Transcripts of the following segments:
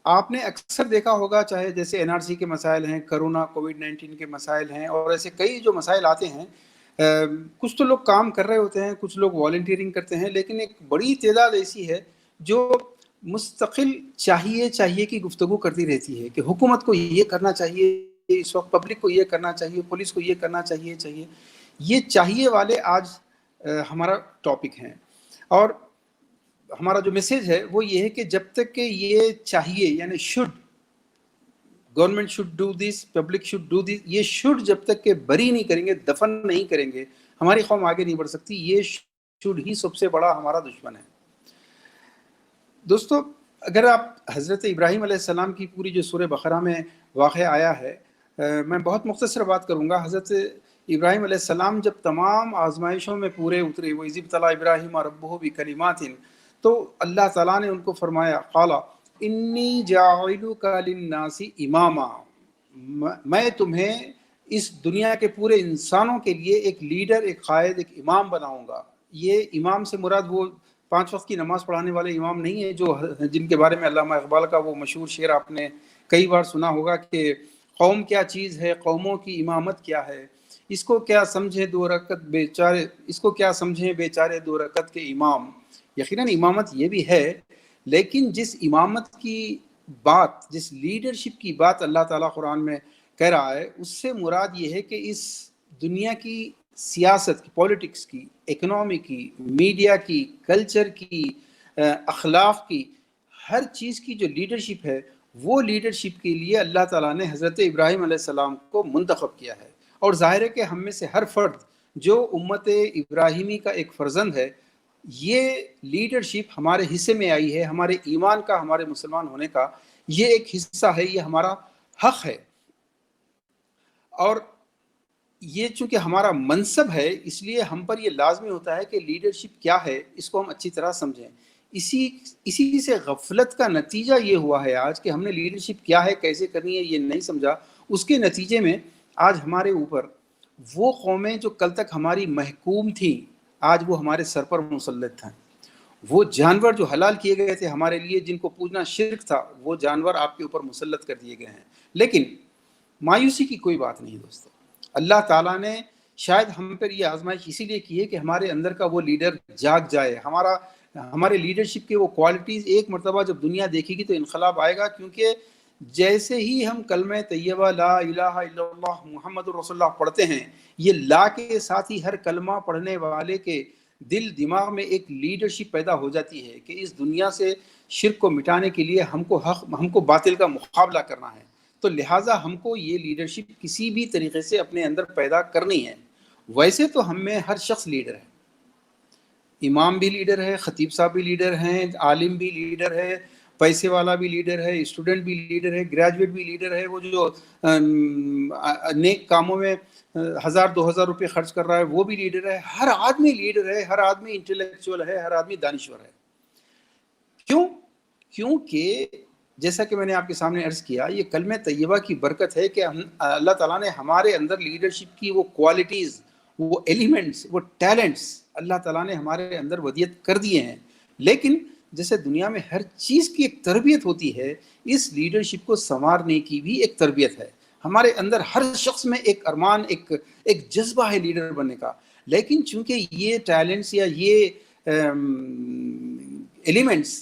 آپ نے اکثر دیکھا ہوگا، چاہے جیسے NRC کے مسائل ہیں، کرونا کووڈ-19 کے مسائل ہیں، اور ایسے کئی جو مسائل آتے ہیں، کچھ تو لوگ کام کر رہے ہوتے ہیں، کچھ لوگ والنٹیئرنگ کرتے ہیں، لیکن ایک بڑی تعداد ایسی ہے جو مستقل چاہیے کی گفتگو کرتی رہتی ہے کہ حکومت کو یہ کرنا چاہیے، اس وقت پبلک کو یہ کرنا چاہیے، پولیس کو یہ کرنا چاہیے. یہ چاہیے والے آج ہمارا ٹاپک ہیں، اور ہمارا جو میسیج ہے وہ یہ ہے کہ جب تک کہ یہ چاہیے، یعنی should, government should do this, public should do this, یہ شوڈ جب تک کہ بری نہیں کریں گے، دفن نہیں کریں گے، ہماری قوم آگے نہیں بڑھ سکتی. یہ شوڈ ہی سب سے بڑا ہمارا دشمن ہے. دوستو، اگر آپ حضرت ابراہیم علیہ السلام کی پوری جو سورہ بقرہ میں واقعہ آیا ہے، میں بہت مختصر بات کروں گا. حضرت ابراہیم علیہ السلام جب تمام آزمائشوں میں پورے اترے، وَإِذِ ابْتَلَىٰ إِبْرَاهِيمَ رَبُّهُ بِكَلِمَاتٍ، تو اللہ تعالیٰ نے ان کو فرمایا، قال انی جاعلک للناس اماما، میں تمہیں اس دنیا کے پورے انسانوں کے لیے ایک لیڈر، ایک قائد، ایک امام بناؤں گا. یہ امام سے مراد وہ 5 وقت کی نماز پڑھانے والے امام نہیں ہیں جو جن کے بارے میں علامہ اقبال کا وہ مشہور شعر آپ نے کئی بار سنا ہوگا کہ قوم کیا چیز ہے، قوموں کی امامت کیا ہے، اس کو کیا سمجھے دو رکعت بیچارے، اس کو کیا سمجھیں بیچارے دو رکعت کے امام. یقیناً امامت یہ بھی ہے، لیکن جس امامت کی بات، جس لیڈرشپ کی بات اللہ تعالیٰ قرآن میں کہہ رہا ہے، اس سے مراد یہ ہے کہ اس دنیا کی سیاست کی، پولیٹکس کی، اکنامی کی، میڈیا کی، کلچر کی، اخلاق کی، ہر چیز کی جو لیڈرشپ ہے، وہ لیڈرشپ کے لیے اللہ تعالیٰ نے حضرت ابراہیم علیہ السلام کو منتخب کیا ہے. اور ظاہر ہے کہ ہم میں سے ہر فرد جو امت ابراہیمی کا ایک فرزند ہے، یہ لیڈرشپ ہمارے حصے میں آئی ہے. ہمارے ایمان کا، ہمارے مسلمان ہونے کا یہ ایک حصہ ہے، یہ ہمارا حق ہے. اور یہ چونکہ ہمارا منصب ہے، اس لیے ہم پر یہ لازمی ہوتا ہے کہ لیڈرشپ کیا ہے اس کو ہم اچھی طرح سمجھیں. اسی سے غفلت کا نتیجہ یہ ہوا ہے آج کہ ہم نے لیڈرشپ کیا ہے، کیسے کرنی ہے، یہ نہیں سمجھا. اس کے نتیجے میں آج ہمارے اوپر وہ قومیں جو کل تک ہماری محکوم تھیں، آج وہ ہمارے سر پر مسلط ہیں. وہ جانور جو حلال کیے گئے تھے ہمارے لیے، جن کو پوجنا شرک تھا، وہ جانور آپ کے اوپر مسلط کر دیے گئے ہیں. لیکن مایوسی کی کوئی بات نہیں دوستو. اللہ تعالیٰ نے شاید ہم پر یہ آزمائش اسی لیے کی ہے کہ ہمارے اندر کا وہ لیڈر جاگ جائے. ہمارے لیڈرشپ کے وہ کوالٹیز ایک مرتبہ جب دنیا دیکھے گی تو انقلاب آئے گا. کیونکہ جیسے ہی ہم کلمہ طیبہ لا الہ الا اللہ محمد رسول اللہ پڑھتے ہیں، یہ لا کے ساتھ ہی ہر کلمہ پڑھنے والے کے دل دماغ میں ایک لیڈرشپ پیدا ہو جاتی ہے کہ اس دنیا سے شرک کو مٹانے کے لیے ہم کو باطل کا مقابلہ کرنا ہے. تو لہٰذا ہم کو یہ لیڈرشپ کسی بھی طریقے سے اپنے اندر پیدا کرنی ہے. ویسے تو ہم میں ہر شخص لیڈر ہے، امام بھی لیڈر ہے، خطیب صاحب بھی لیڈر ہیں، عالم بھی لیڈر ہے، پیسے والا بھی لیڈر ہے، اسٹوڈنٹ بھی لیڈر ہے، گریجویٹ بھی لیڈر ہے، وہ جو نیک کاموں میں 1000-2000 روپے خرچ کر رہا ہے وہ بھی لیڈر ہے. ہر آدمی لیڈر ہے، ہر آدمی انٹلیکچوئل ہے، ہر آدمی دانشور ہے. کیونکہ جیسا کہ میں نے آپ کے سامنے عرض کیا، یہ کلمہ طیبہ کی برکت ہے کہ اللہ تعالیٰ نے ہمارے اندر لیڈرشپ کی وہ کوالٹیز، وہ ایلیمنٹس، وہ ٹیلنٹس اللہ تعالیٰ نے ہمارے اندر ودیت کر دیے ہیں. لیکن جیسے دنیا میں ہر چیز کی ایک تربیت ہوتی ہے، اس لیڈرشپ کو سنوارنے کی بھی ایک تربیت ہے. ہمارے اندر ہر شخص میں ایک ارمان، ایک جذبہ ہے لیڈر بننے کا. لیکن چونکہ یہ ٹیلنٹس یا یہ ایلیمنٹس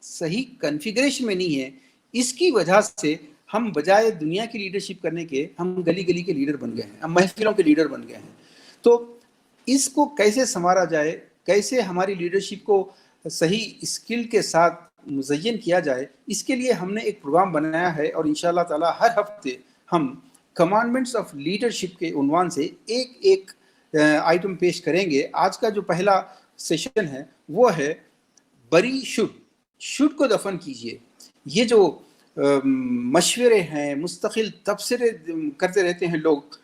صحیح کنفیگریشن میں نہیں ہے، اس کی وجہ سے ہم بجائے دنیا کی لیڈرشپ کرنے کے ہم گلی گلی کے لیڈر بن گئے ہیں، ہم محفلوں کے لیڈر بن گئے ہیں. تو اس کو کیسے سنوارا جائے، کیسے ہماری لیڈرشپ کو صحیح اسکل کے ساتھ مزین کیا جائے، اس کے لیے ہم نے ایک پروگرام بنایا ہے. اور انشاءاللہ تعالی ہر ہفتے ہم کمانڈمنٹس آف لیڈرشپ کے عنوان سے ایک آئٹم پیش کریں گے. آج کا جو پہلا سیشن ہے وہ ہے بری شوڈ کو دفن کیجئے. یہ جو مشورے ہیں، مستقل تبصرے کرتے رہتے ہیں لوگ،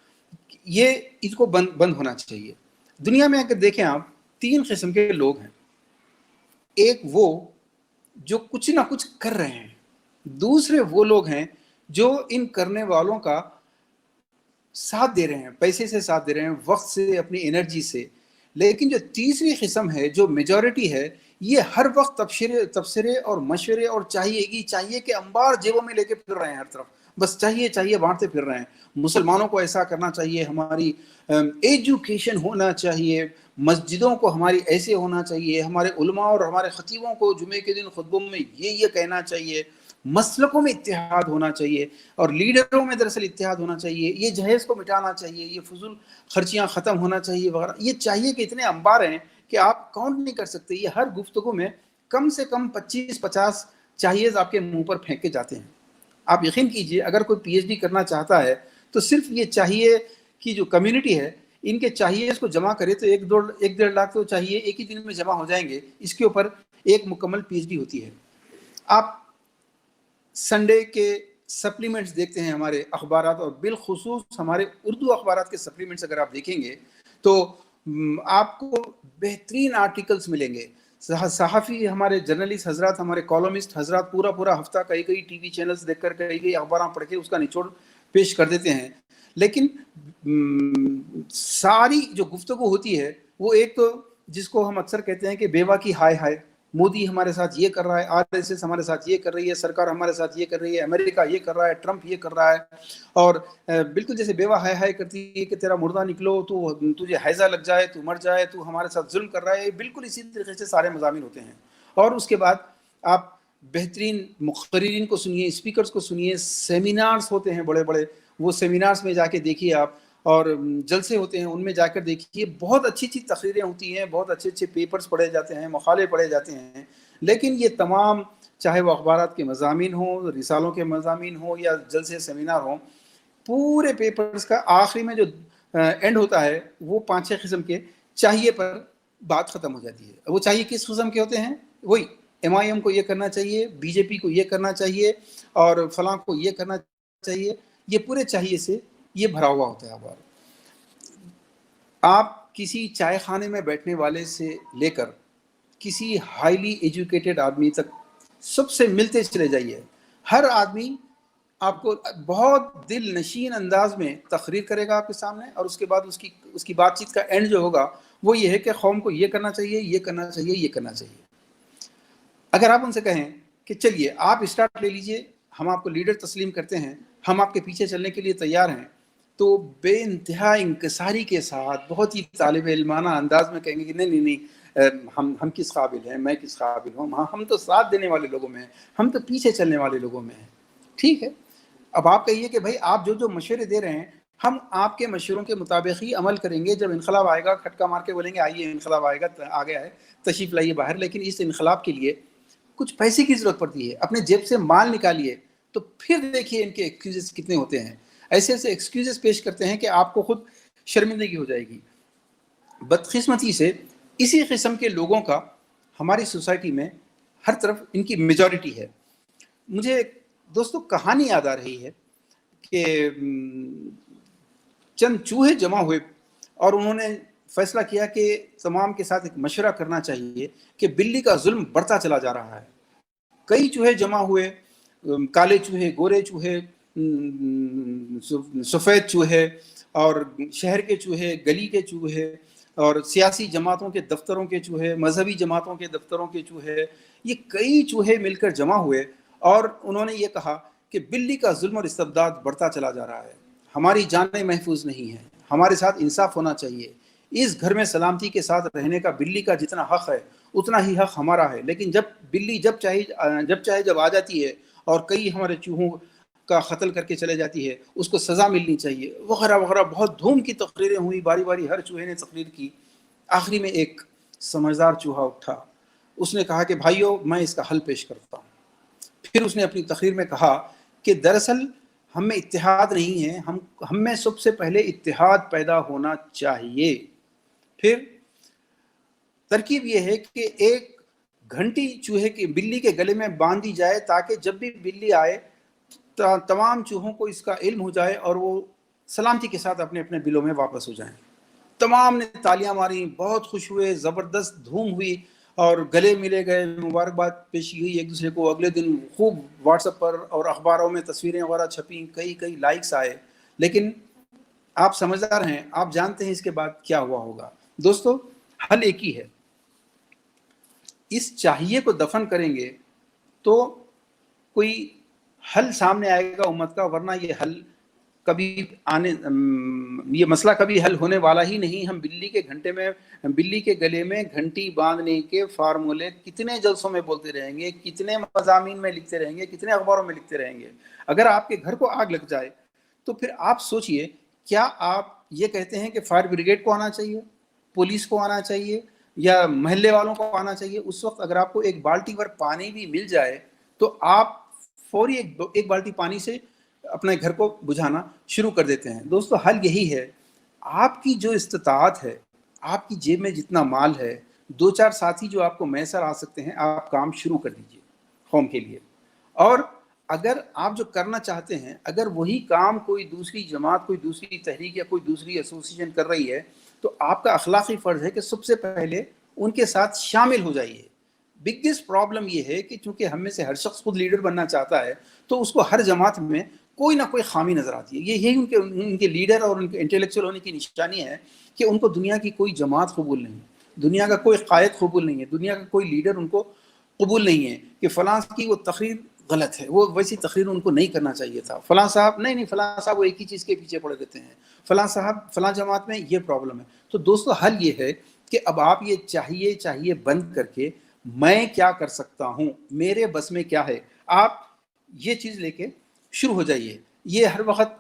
یہ اس کو بند ہونا چاہیے. دنیا میں اگر دیکھیں آپ، 3 قسم کے لوگ ہیں. ایک وہ جو کچھ نہ کچھ کر رہے ہیں، دوسرے وہ لوگ ہیں جو ان کرنے والوں کا ساتھ دے رہے ہیں، پیسے سے ساتھ دے رہے ہیں، وقت سے، اپنی انرجی سے. لیکن جو تیسری قسم ہے، جو میجورٹی ہے، یہ ہر وقت تبصرے اور مشورے اور چاہیے کہ انبار جیبوں میں لے کے پھر رہے ہیں ہر طرف، بس چاہیے بانٹتے پھر رہے ہیں. مسلمانوں کو ایسا کرنا چاہیے، ہماری ایجوکیشن ہونا چاہیے، مسجدوں کو ہماری ایسے ہونا چاہیے، ہمارے علماء اور ہمارے خطیبوں کو جمعے کے دن خطبوں میں یہ کہنا چاہیے، مسلکوں میں اتحاد ہونا چاہیے اور لیڈروں میں دراصل اتحاد ہونا چاہیے، یہ جہیز کو مٹانا چاہیے، یہ فضول خرچیاں ختم ہونا چاہیے وغیرہ. یہ چاہیے کہ اتنے انبار ہیں کہ آپ کاؤنٹ نہیں کر سکتے. یہ ہر گفتگو میں کم سے کم 25-50 چاہیے آپ کے منہ پر پھینک کے جاتے ہیں. آپ یقین کیجئے اگر کوئی پی ایچ ڈی کرنا چاہتا ہے تو صرف یہ چاہیے کی جو کمیونٹی ہے ان کے چاہیے اس کو جمع کرے تو 1-1.5 لاکھ تو چاہیے ایک ہی دن میں جمع ہو جائیں گے. اس کے اوپر ایک مکمل پی ایچ ڈی ہوتی ہے. آپ سنڈے کے سپلیمنٹس دیکھتے ہیں ہمارے اخبارات، اور بالخصوص ہمارے اردو اخبارات کے سپلیمنٹس اگر آپ دیکھیں گے تو آپ کو بہترین آرٹیکلز ملیں گے. صحافی ہمارے جرنلسٹ حضرات، ہمارے کالمسٹ حضرات پورا ہفتہ کئی ٹی وی چینلز دیکھ کر کئی اخبار پڑھ کے اس کا نچوڑ پیش کر دیتے ہیں. لیکن ساری جو گفتگو ہوتی ہے وہ ایک تو جس کو ہم اکثر کہتے ہیں کہ بیوہ کی ہائے، مودی ہمارے ساتھ یہ کر رہا ہے، RSS ہمارے ساتھ یہ کر رہی ہے، سرکار ہمارے ساتھ یہ کر رہی ہے، امریکہ یہ کر رہا ہے، ٹرمپ یہ کر رہا ہے. اور بالکل جیسے بیوہ ہائے کرتی ہے کہ تیرا مردہ نکلو، تو تجھے حیضہ لگ جائے، تو مر جائے، تو ہمارے ساتھ ظلم کر رہا ہے. بالکل اسی طریقے سے سارے مضامین ہوتے ہیں. اور اس کے بعد آپ بہترین مقررین کو سنیے، اسپیکرز کو سنیے، سیمینارز ہوتے ہیں بڑے، وہ سیمینارز میں جا کے دیکھیے آپ، اور جلسے ہوتے ہیں ان میں جا کر دیکھیے. بہت اچھی تقریریں ہوتی ہیں، بہت اچھے پیپرز پڑھے جاتے ہیں، مقالے پڑھے جاتے ہیں. لیکن یہ تمام چاہے وہ اخبارات کے مضامین ہوں، رسالوں کے مضامین ہوں یا جلسے سیمینار ہوں، پورے پیپرز کا آخری میں جو اینڈ ہوتا ہے وہ 5-6 قسم کے چاہیے پر بات ختم ہو جاتی ہے. وہ چاہیے کس قسم کے ہوتے ہیں؟ وہی MIM کو یہ کرنا چاہیے، BJP کو یہ کرنا چاہیے، اور فلاں کو یہ کرنا چاہیے. یہ پورے چاہیے سے یہ بھرا ہوا ہوتا ہے اخبار. آپ کسی چائے خانے میں بیٹھنے والے سے لے کر کسی ہائیلی ایجوکیٹڈ آدمی تک سب سے ملتے چلے جائیے. ہر آدمی آپ کو بہت دل نشین انداز میں تقریر کرے گا آپ کے سامنے، اور اس کے بعد اس کی بات چیت کا اینڈ جو ہوگا وہ یہ ہے کہ قوم کو یہ کرنا چاہیے، یہ کرنا چاہیے، یہ کرنا چاہیے. اگر آپ ان سے کہیں کہ چلیے آپ اسٹارٹ لے لیجئے، ہم آپ کو لیڈر تسلیم کرتے ہیں، ہم آپ کے پیچھے چلنے کے لیے تیار ہیں، تو بے انتہا انکساری کے ساتھ بہت ہی طالب علمانہ انداز میں کہیں گے کہ نہیں، ہم کس قابل ہیں، میں کس قابل ہوں، ہم تو ساتھ دینے والے لوگوں میں ہیں، ہم تو پیچھے چلنے والے لوگوں میں ہیں. ٹھیک ہے، اب آپ کہیے کہ بھائی آپ جو مشورے دے رہے ہیں ہم آپ کے مشوروں کے مطابق ہی عمل کریں گے. جب انقلاب آئے گا کھٹکا مار کے بولیں گے آئیے انقلاب آئے گا، آ گیا ہے، تشریف لائیے باہر. لیکن اس انقلاب کے لیے کچھ پیسے کی ضرورت پڑتی ہے، اپنے جیب سے مال نکالیے. تو پھر دیکھیے ان کے ایکسکیوزز کتنے ہوتے ہیں. ایسے ایکسکیوزز پیش کرتے ہیں کہ آپ کو خود شرمندگی ہو جائے گی. بدقسمتی سے اسی قسم کے لوگوں کا ہماری سوسائٹی میں ہر طرف ان کی میجورٹی ہے. مجھے دوستو کہانی یاد آ رہی ہے کہ چند چوہے جمع ہوئے اور انہوں نے فیصلہ کیا کہ تمام کے ساتھ ایک مشورہ کرنا چاہیے کہ بلی کا ظلم بڑھتا چلا جا رہا ہے. کئی چوہے جمع ہوئے، کالے چوہے، گورے چوہے، سفید چوہے، اور شہر کے چوہے، گلی کے چوہے، اور سیاسی جماعتوں کے دفتروں کے چوہے، مذہبی جماعتوں کے دفتروں کے چوہے. یہ کئی چوہے مل کر جمع ہوئے اور انہوں نے یہ کہا کہ بلی کا ظلم اور استبداد بڑھتا چلا جا رہا ہے، ہماری جانیں محفوظ نہیں ہیں، ہمارے ساتھ انصاف ہونا چاہیے. اس گھر میں سلامتی کے ساتھ رہنے کا بلی کا جتنا حق ہے اتنا ہی حق ہمارا ہے. لیکن جب بلی جب چاہے جب آ جاتی ہے اور کئی ہمارے چوہوں کا قتل کر کے چلے جاتی ہے، اس کو سزا ملنی چاہیے وغیرہ وغیرہ. بہت دھوم کی تقریریں ہوئی، باری ہر چوہے نے تقریر کی. آخری میں ایک سمجھدار چوہا اٹھا، اس نے کہا کہ بھائیو میں اس کا حل پیش کرتا ہوں. پھر اس نے اپنی تقریر میں کہا کہ دراصل ہم میں اتحاد نہیں ہے، ہم میں سب سے پہلے اتحاد پیدا ہونا چاہیے. پھر ترکیب یہ ہے کہ ایک گھنٹی چوہے کی بلی کے گلے میں باندھی جائے تاکہ جب بھی بلی آئے تمام چوہوں کو اس کا علم ہو جائے اور وہ سلامتی کے ساتھ اپنے اپنے بلوں میں واپس ہو جائیں. تمام نے تالیاں ماری، بہت خوش ہوئے، زبردست دھوم ہوئی اور گلے ملے گئے، مبارکباد پیشی ہوئی ایک دوسرے کو. اگلے دن خوب واٹس ایپ پر اور اخباروں میں تصویریں وغیرہ چھپیں، کئی لائکس آئے. لیکن آپ سمجھدار ہیں، آپ جانتے ہیں اس کے بعد کیا ہوا ہوگا. دوستو حل ایک ہی ہے، اس چاہیے کو دفن کریں گے تو کوئی حل سامنے آئے گا امت کا، ورنہ یہ حل کبھی یہ مسئلہ کبھی حل ہونے والا ہی نہیں۔ ہم بلی کے گلے میں گھنٹی باندھنے کے فارمولے کتنے جلسوں میں بولتے رہیں گے، کتنے مضامین میں لکھتے رہیں گے، کتنے اخباروں میں لکھتے رہیں گے۔ اگر آپ کے گھر کو آگ لگ جائے تو پھر آپ سوچئے، کیا آپ یہ کہتے ہیں کہ فائر بریگیڈ کو آنا چاہیے، پولیس کو آنا چاہیے، یا محلے والوں کو آنا چاہیے؟ اس وقت اگر آپ کو ایک بالٹی بھر پانی بھی مل جائے تو آپ فوری ایک بالٹی پانی سے اپنے گھر کو بجھانا شروع کر دیتے ہیں۔ دوستو حل یہی ہے، آپ کی جو استطاعت ہے، آپ کی جیب میں جتنا مال ہے، 2-4 ساتھی جو آپ کو میسر آ سکتے ہیں، آپ کام شروع کر دیجئے قوم کے لیے۔ اور اگر آپ جو کرنا چاہتے ہیں، اگر وہی کام کوئی دوسری جماعت، کوئی دوسری تحریک یا کوئی دوسری ایسوسیشن کر رہی ہے، تو آپ کا اخلاقی فرض ہے کہ سب سے پہلے ان کے ساتھ شامل ہو جائیے۔ بگیسٹ پرابلم یہ ہے کہ چونکہ ہم میں سے ہر شخص خود لیڈر بننا چاہتا ہے، تو اس کو ہر جماعت میں کوئی نہ کوئی خامی نظر آتی ہے۔ یہی ان کے لیڈر اور ان کے انٹلیکچوئل ہونے کی نشانی ہے کہ ان کو دنیا کی کوئی جماعت قبول نہیں ہے، دنیا کا کوئی قائد قبول نہیں ہے، دنیا کا کوئی لیڈر ان کو قبول نہیں ہے کہ فلاں کی وہ تقریر غلط ہے، وہ ویسی تقریر ان کو نہیں کرنا چاہیے تھا، فلاں صاحب نہیں فلاں صاحب وہ ایک ہی چیز کے پیچھے پڑے رہتے ہیں، فلاں صاحب فلاں جماعت میں یہ پرابلم ہے۔ تو دوستو حل یہ ہے کہ اب آپ یہ چاہیے بند کر کے میں کیا کر سکتا ہوں، میرے بس میں کیا ہے، آپ یہ چیز لے کے شروع ہو جائیے۔ یہ ہر وقت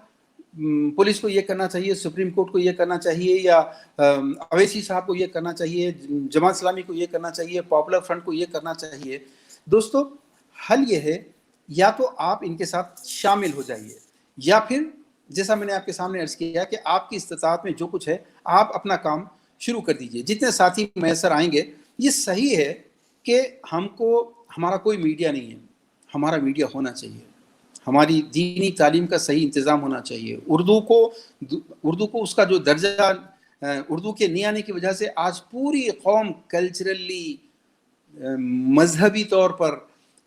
پولیس کو یہ کرنا چاہیے، سپریم کورٹ کو یہ کرنا چاہیے، یا اویسی صاحب کو یہ کرنا چاہیے، جماعت اسلامی کو یہ کرنا چاہیے، پاپولر فرنٹ کو یہ کرنا چاہیے۔ دوستو حل یہ ہے، یا تو آپ ان کے ساتھ شامل ہو جائیے، یا پھر جیسا میں نے آپ کے سامنے عرض کیا کہ آپ کی استطاعت میں جو کچھ ہے آپ اپنا کام شروع کر دیجئے۔ جتنے ساتھی میسر آئیں گے، یہ صحیح ہے کہ ہمارا کوئی میڈیا نہیں ہے، ہمارا میڈیا ہونا چاہیے، ہماری دینی تعلیم کا صحیح انتظام ہونا چاہیے۔ اردو کو اس کا جو درجہ، اردو کے نہیں آنے کی وجہ سے آج پوری قوم کلچرلی، مذہبی طور پر،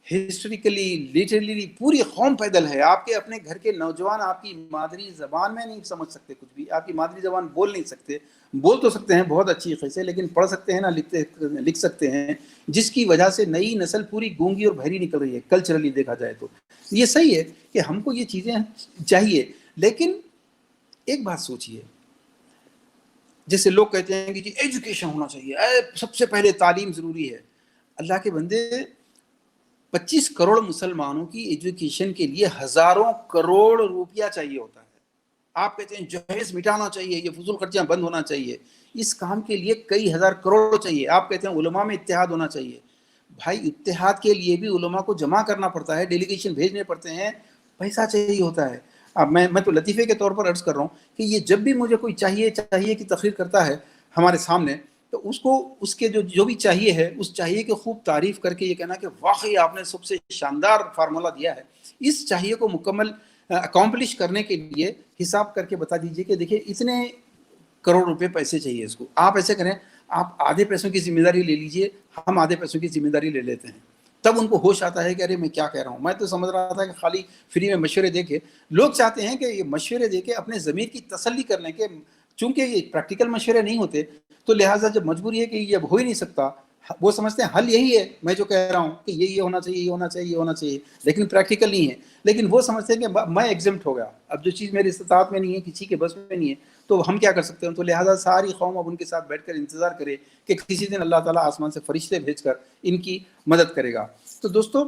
ہسٹوریکلی، لٹریلی پوری قوم پیدل ہے۔ آپ کے اپنے گھر کے نوجوان آپ کی مادری زبان میں نہیں سمجھ سکتے کچھ بھی، آپ کی مادری زبان بول نہیں سکتے، بول تو سکتے ہیں بہت اچھی سے، لیکن پڑھ سکتے ہیں نہ لکھ سکتے ہیں، جس کی وجہ سے نئی نسل پوری گونگی اور بہری نکل رہی ہے کلچرلی دیکھا جائے تو۔ یہ صحیح ہے کہ ہم کو یہ چیزیں چاہیے، لیکن ایک بات سوچئے، جیسے لوگ کہتے ہیں کہ جی ایجوکیشن ہونا چاہیے، سب سے پہلے تعلیم ضروری ہے۔ اللہ کے بندے، 25 کروڑ مسلمانوں کی ایجوکیشن کے لیے ہزاروں کروڑ روپیہ چاہیے ہوتا ہے۔ آپ کہتے ہیں جہیز مٹانا چاہیے، یہ فضول خرچیاں بند ہونا چاہیے، اس کام کے لیے کئی ہزار کروڑ چاہیے۔ آپ کہتے ہیں علماء میں اتحاد ہونا چاہیے، بھائی اتحاد کے لیے بھی علماء کو جمع کرنا پڑتا ہے، ڈیلیگیشن بھیجنے پڑتے ہیں، پیسہ چاہیے ہوتا ہے۔ اب میں تو لطیفے کے طور پر عرض کر رہا ہوں کہ یہ جب بھی مجھے کوئی چاہیے کی تقریر کرتا ہے ہمارے سامنے، تو اس کے جو بھی چاہیے ہے، اس چاہیے کی خوب تعریف کر کے یہ کہنا کہ واقعی آپ نے سب سے شاندار فارمولہ دیا ہے۔ اس چاہیے کو مکمل اکامپلش کرنے کے لیے حساب کر کے بتا دیجئے کہ دیکھیں اتنے کروڑ روپے پیسے چاہیے اس کو۔ آپ ایسے کریں، آپ آدھے پیسوں کی ذمہ داری لے لیجئے، ہم آدھے پیسوں کی ذمہ داری لے لیتے ہیں۔ تب ان کو ہوش آتا ہے کہ ارے میں کیا کہہ رہا ہوں، میں تو سمجھ رہا تھا کہ خالی فری میں مشورے دے کے، لوگ چاہتے ہیں کہ یہ مشورے دے کے اپنے ضمیر کی تسلی کر لیں کہ چونکہ یہ پریکٹیکل مشورے نہیں ہوتے، تو لہٰذا جب مجبوری ہے کہ یہ اب ہو ہی نہیں سکتا، وہ سمجھتے ہیں حل یہی ہے میں جو کہہ رہا ہوں کہ یہ ہونا چاہیے، یہ ہونا چاہیے، یہ ہونا چاہیے، لیکن پریکٹیکل نہیں ہے۔ لیکن وہ سمجھتے ہیں کہ میں ایگزمپٹ ہو گیا، اب جو چیز میری استطاعت میں نہیں ہے، کسی کے بس میں نہیں ہے، تو ہم کیا کر سکتے ہیں؟ تو لہٰذا ساری قوم اب ان کے ساتھ بیٹھ کر انتظار کرے کہ کسی دن اللہ تعالیٰ آسمان سے فرشتے بھیج کر ان کی مدد کرے گا۔ تو دوستو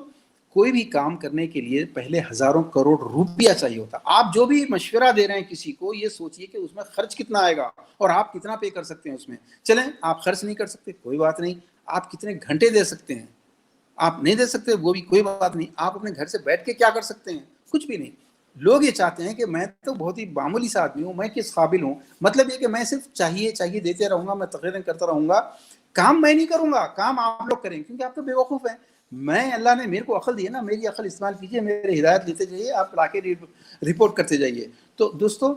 کوئی بھی کام کرنے کے لیے پہلے ہزاروں کروڑ روپیہ چاہیے ہوتا۔ آپ جو بھی مشورہ دے رہے ہیں کسی کو، یہ سوچئے کہ اس میں خرچ کتنا آئے گا اور آپ کتنا پے کر سکتے ہیں اس میں۔ چلیں آپ خرچ نہیں کر سکتے، کوئی بات نہیں، آپ کتنے گھنٹے دے سکتے ہیں، آپ نہیں دے سکتے وہ بھی کوئی بات نہیں، آپ اپنے گھر سے بیٹھ کے کیا کر سکتے ہیں؟ کچھ بھی نہیں۔ لوگ یہ چاہتے ہیں کہ میں تو بہت ہی معمولی سا آدمی ہوں، میں کس قابل ہوں، مطلب یہ کہ میں صرف چاہیے دیتے رہوں گا، میں تقریریں کرتا رہوں گا، کام میں نہیں کروں گا، کام آپ لوگ کریں، کیونکہ آپ تو بے وقوف ہیں۔ میں اللہ نے میرے کو عقل دی ہے نا، میری عقل استعمال کیجئے، میرے ہدایت لیتے جائیے، آپ لا کے رپورٹ کرتے جائیے۔ تو دوستو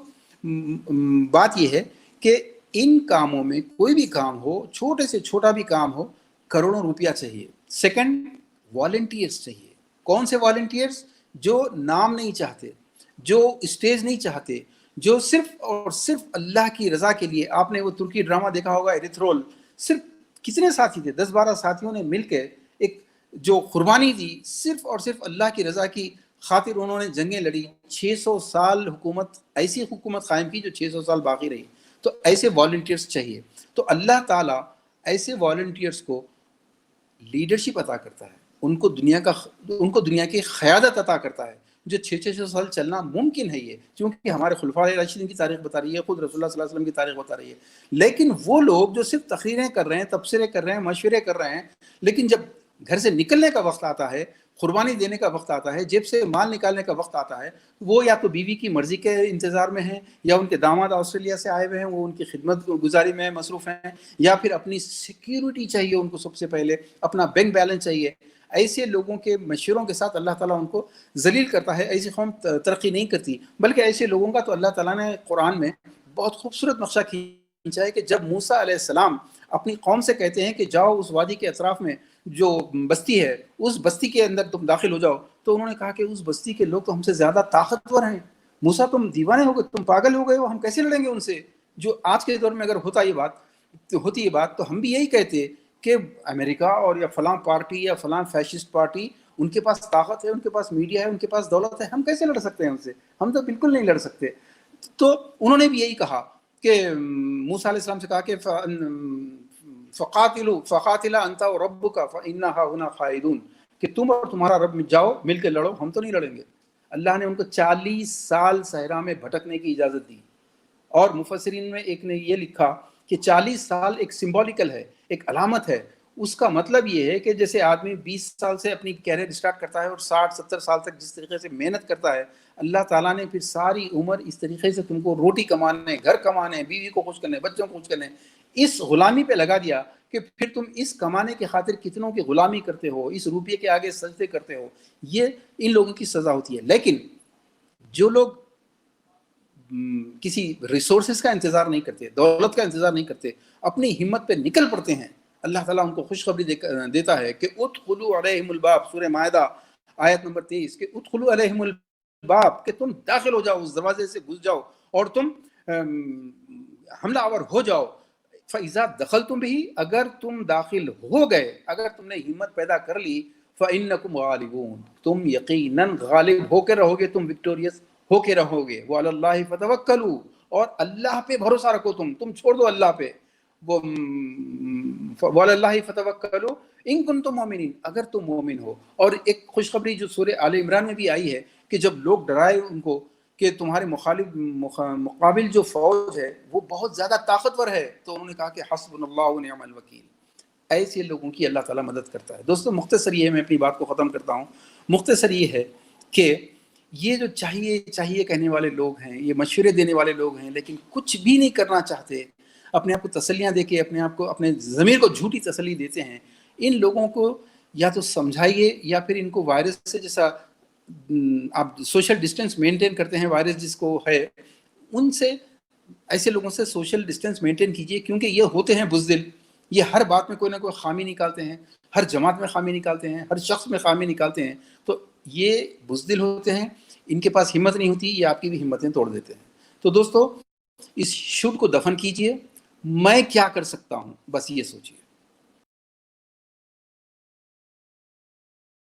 بات یہ ہے کہ ان کاموں میں کوئی بھی کام ہو، چھوٹے سے چھوٹا بھی کام ہو، کروڑوں روپیہ چاہیے۔ سیکنڈ، والنٹیئرز چاہیے۔ کون سے والنٹیئرز؟ جو نام نہیں چاہتے، جو اسٹیج نہیں چاہتے، جو صرف اور صرف اللہ کی رضا کے لیے، آپ نے وہ ترکی ڈرامہ دیکھا ہوگا ایریتھرول، صرف کتنے ساتھی تھے، 10-12 ساتھیوں نے مل کے ایک جو قربانی دی صرف اور صرف اللہ کی رضا کی خاطر، انہوں نے جنگیں لڑی، 600 سال حکومت، ایسی حکومت قائم کی جو 600 سال باقی رہی. تو ایسے والنٹیئرس چاہیے. تو اللہ تعالیٰ ایسے والنٹیئرس کو لیڈرشپ عطا کرتا ہے، ان کو دنیا کی قیادت عطا کرتا ہے، جو 600 سال چلنا ممکن ہے. یہ کیونکہ ہمارے خلفاء راشدین کی تاریخ بتا رہی ہے، خود رسول اللہ صلی اللہ علیہ وسلم کی تاریخ بتا رہی ہے. لیکن وہ لوگ جو صرف تقریریں کر رہے ہیں، تبصرے کر رہے ہیں، مشورے کر رہے ہیں، لیکن جب گھر سے نکلنے کا وقت آتا ہے، قربانی دینے کا وقت آتا ہے، جیب سے مال نکالنے کا وقت آتا ہے، وہ یا تو بیوی کی مرضی کے انتظار میں ہیں، یا ان کے داماد آسٹریلیا سے آئے ہوئے ہیں، وہ ان کی خدمت گزاری میں مصروف ہیں، یا پھر اپنی سیکیورٹی چاہیے ان کو، سب سے پہلے اپنا بینک بیلنس چاہیے. ایسے لوگوں کے مشوروں کے ساتھ اللہ تعالیٰ ان کو ذلیل کرتا ہے. ایسی قوم ترقی نہیں کرتی. بلکہ ایسے لوگوں کا تو اللہ تعالیٰ نے قرآن میں بہت خوبصورت نقشہ کھینچا ہے کہ جب موسیٰ علیہ السلام اپنی قوم سے کہتے ہیں کہ جاؤ اس وادی کے اطراف میں جو بستی ہے، اس بستی کے اندر تم داخل ہو جاؤ، تو انہوں نے کہا کہ اس بستی کے لوگ تو ہم سے زیادہ طاقتور ہیں. موسیٰ تم دیوانے ہو گئے، تم پاگل ہو گئے ہو، ہم کیسے لڑیں گے ان سے؟ جو آج کے دور میں اگر ہوتی یہ بات تو ہم بھی یہی کہتے کہ امریکہ اور یا فلاں پارٹی یا فلاں فیشسٹ پارٹی، ان کے پاس طاقت ہے، ان کے پاس میڈیا ہے، ان کے پاس دولت ہے، ہم کیسے لڑ سکتے ہیں ان سے؟ ہم تو بالکل نہیں لڑ سکتے. تو انہوں نے بھی یہی کہا کہ موسیٰ علیہ السلام سے کہا کہ فقاتلا انت وربک فإنا ہاہنا قاعدون، کہ تم اور تمہارا رب جاؤ مل کے لڑو، ہم تو نہیں لڑیں گے. اللہ نے ان کو 40 سال صحرا میں بھٹکنے کی اجازت دی. اور مفسرین میں ایک نے یہ لکھا کہ 40 سال ایک سمبولیکل ہے، ایک علامت ہے. اس کا مطلب یہ ہے کہ جیسے آدمی 20 سال سے اپنی کیریئر اسٹارٹ کرتا ہے اور 60-70 سال تک جس طریقے سے محنت کرتا ہے، اللہ تعالیٰ نے پھر ساری عمر اس طریقے سے تم کو روٹی کمانے، گھر کمانے، بیوی کو خوش کرنے، بچوں کو خوش کرنے، اس غلامی پہ لگا دیا کہ پھر تم اس کمانے کی خاطر کتنوں کی غلامی کرتے ہو، اس روپیے کے آگے سجدے کرتے ہو. یہ ان لوگوں کی سزا ہوتی ہے. لیکن جو لوگ کسی ریسورسز کا انتظار نہیں کرتے، دولت کا انتظار نہیں کرتے، اپنی ہمت پہ نکل پڑتے ہیں، اللہ تعالیٰ ان کو خوشخبری دیتا ہے کہ ادخلوا علیہم الباب، سورہ مائدہ آیت نمبر 23، کہ ادخلوا علیہم الباب، کہ تم داخل ہو جاؤ، اس دروازے سے گھس جاؤ اور تم حملہ آور ہو جاؤ. فَإِذَا دَخَلْتُمْ بِهِ، اگر تم داخل ہو گئے، اگر تم نے ہمت پیدا کر لی، فَإِنَّكُمْ غَالِبُونَ، تم یقیناً غالب ہو کے رہو گے، تم وکٹوریس ہو کے رہو گے. وَعَلَى اللَّهِ فَتَوَكَّلُوا، اور اللہ پہ بھروسہ رکھو، تم چھوڑ دو اللہ پہ. وہ وَعَلَى اللَّهِ فَتَوَكَّلُوا إِن كُنتُم مُؤْمِنِينَ، اگر تم مومن ہو. اور ایک خوشخبری جو سورہ آل عمران میں بھی آئی ہے کہ جب لوگ ڈرائے ان کو کہ تمہارے مقابل جو فوج ہے وہ بہت زیادہ طاقتور ہے، تو انہوں نے کہا کہ حسبنا اللہ و نعم الوکیل. ایسے لوگوں کی اللہ تعالیٰ مدد کرتا ہے. دوستو مختصر یہ ہے، میں اپنی بات کو ختم کرتا ہوں. مختصر یہ ہے کہ یہ جو چاہیے کہنے والے لوگ ہیں، یہ مشورے دینے والے لوگ ہیں، لیکن کچھ بھی نہیں کرنا چاہتے، اپنے آپ کو تسلیاں دے کے اپنے ضمیر کو جھوٹی تسلی دیتے ہیں. ان لوگوں کو یا تو سمجھائیے، یا پھر ان کو وائرس سے، جیسا آپ سوشل ڈسٹینس مینٹین کرتے ہیں، وائرس جس کو ہے، ان سے، ایسے لوگوں سے سوشل ڈسٹینس مینٹین کیجیے، کیونکہ یہ ہوتے ہیں بزدل. یہ ہر بات میں کوئی نہ کوئی خامی نکالتے ہیں، ہر جماعت میں خامی نکالتے ہیں، ہر شخص میں خامی نکالتے ہیں. تو یہ بزدل ہوتے ہیں، ان کے پاس ہمت نہیں ہوتی، یہ آپ کی بھی ہمتیں توڑ دیتے ہیں. تو دوستو اس شبھ کو دفن کیجیے. میں کیا کر سکتا ہوں، بس یہ سوچیے.